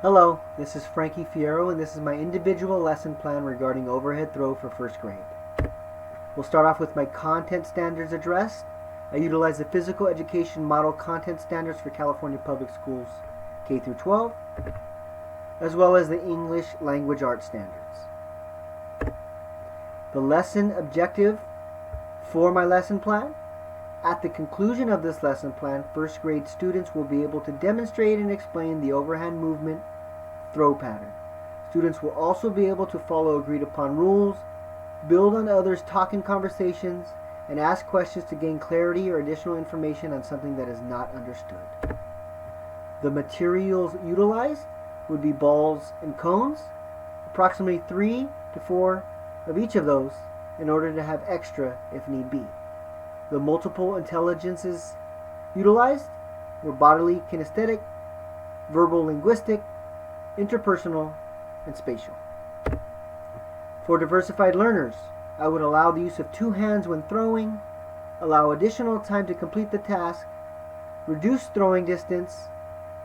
Hello, this is Frankie Fierro, and this is my individual lesson plan regarding overhead throw for first grade. We'll start off with my content standards addressed. I utilize the Physical Education Model Content Standards for California Public Schools K through 12, as well as the English Language Arts Standards. The lesson objective for my lesson plan. At the conclusion of this lesson plan, first grade students will be able to demonstrate and explain the overhand movement throw pattern. Students will also be able to follow agreed upon rules, build on others' talking conversations, and ask questions to gain clarity or additional information on something that is not understood. The materials utilized would be balls and cones, approximately 3 to 4 of each of those in order to have extra if need be. The multiple intelligences utilized were bodily kinesthetic, verbal linguistic, interpersonal, and spatial. For diversified learners, I would allow the use of 2 hands when throwing, allow additional time to complete the task, reduce throwing distance,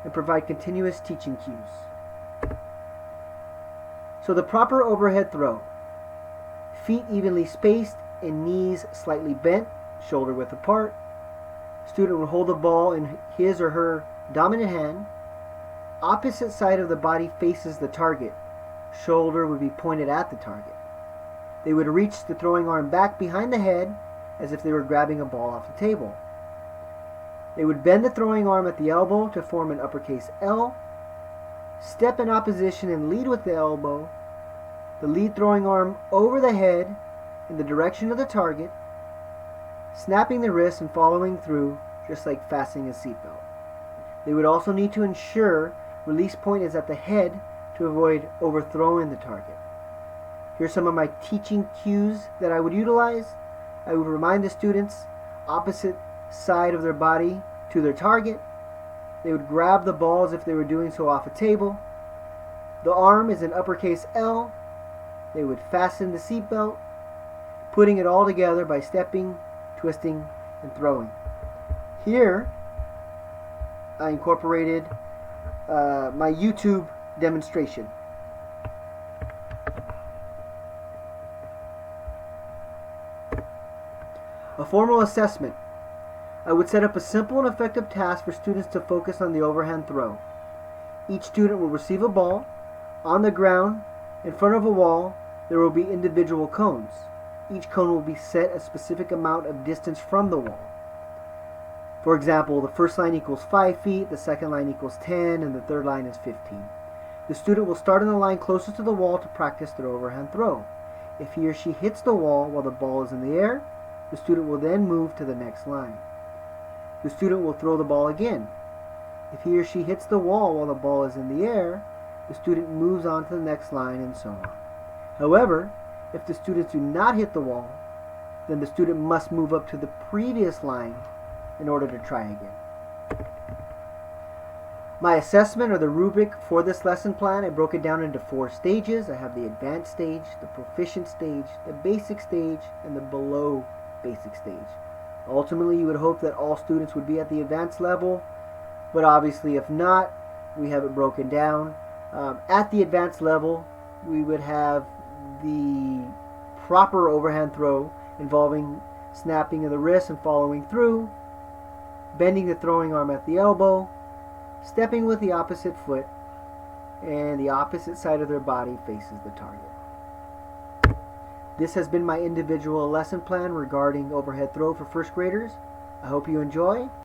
and provide continuous teaching cues. So the proper overhead throw: feet evenly spaced and knees slightly bent, shoulder width apart. Student will hold the ball in his or her dominant hand. Opposite side of the body faces the target. Shoulder would be pointed at the target. They would reach the throwing arm back behind the head as if they were grabbing a ball off the table. They would bend the throwing arm at the elbow to form an uppercase L. Step in opposition and lead with the elbow. The lead throwing arm over the head in the direction of the target, snapping the wrist and following through, just like fastening a seatbelt. They would also need to ensure release point is at the head to avoid overthrowing the target. Here's some of my teaching cues that I would utilize. I would remind the students opposite side of their body to their target. They would grab the balls if they were doing so off a table. The arm is an uppercase L. They would fasten the seatbelt, putting it all together by stepping, twisting, and throwing. Here, I incorporated my YouTube demonstration. A formal assessment. I would set up a simple and effective task for students to focus on the overhand throw. Each student will receive a ball. On the ground, in front of a wall, there will be individual cones. Each cone will be set a specific amount of distance from the wall. For example, the first line equals 5 feet, the second line equals 10, and the third line is 15. The student will start on the line closest to the wall to practice their overhand throw. If he or she hits the wall while the ball is in the air, the student will then move to the next line. The student will throw the ball again. If he or she hits the wall while the ball is in the air, the student moves on to the next line, and so on. However, if the students do not hit the wall, then the student must move up to the previous line in order to try again. My assessment, or the rubric for this lesson plan, I broke it down into 4 stages. I have the advanced stage, the proficient stage, the basic stage, and the below basic stage. Ultimately, you would hope that all students would be at the advanced level, but obviously if not, we have it broken down. At the advanced level, we would have the proper overhand throw involving snapping of the wrist and following through, bending the throwing arm at the elbow, stepping with the opposite foot, and the opposite side of their body faces the target. This has been my individual lesson plan regarding overhead throw for first graders. I hope you enjoy.